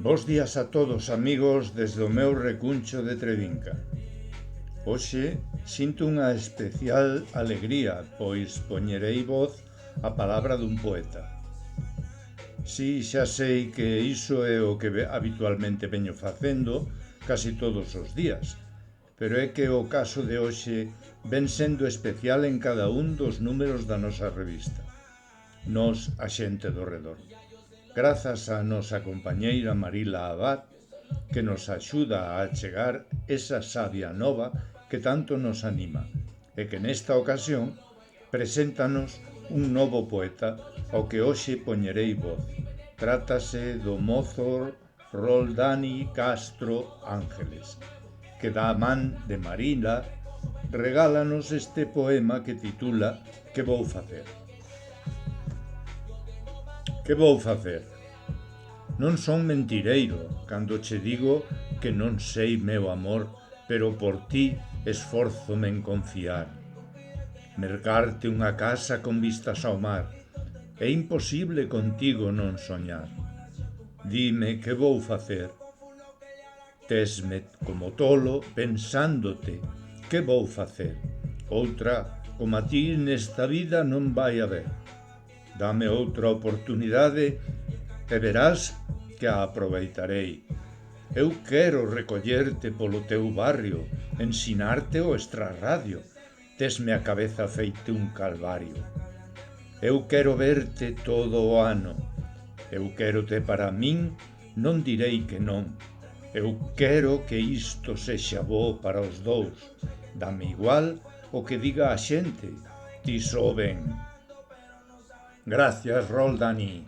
Bos días a todos, amigos, desde o meu recuncho de Trevinca. Hoxe sinto unha especial alegría, pois poñerei voz á palabra dun poeta. Si, xa sei que iso é o que habitualmente veño facendo casi todos os días, pero é que o caso de hoxe ven sendo especial en cada un dos números da nosa revista. Nos, a xente do redor. Grazas á nosa compañeira Marila Abad, que nos axuda a achegar esa sabia nova que tanto nos anima e que nesta ocasión preséntanos un novo poeta ao que hoxe poñerei voz. Trátase do mozo Roldán Castro Ángeles, que da man de Marila regálanos este poema que titula Que vou facer? Que vou facer? Non son mentireiro cando che digo que non sei, meu amor, pero por ti esfórzome en confiar. Mercarte unha casa con vistas ao mar, é imposible contigo non soñar. Dime que vou facer. Tesme como tolo pensándote, que vou facer? Outra como a ti nesta vida non vai haber. Dame outra oportunidade e verás que a aproveitarei. Eu quero recollerte polo teu barrio, ensinarte o extrarradio. Tesme a cabeza feito un calvario. Eu quero verte todo o ano. Eu quérote para min, non direi que non. Eu quero que isto sexa bo para os dous. Dame igual o que diga a xente, ti só ben. Gracias, Roldán.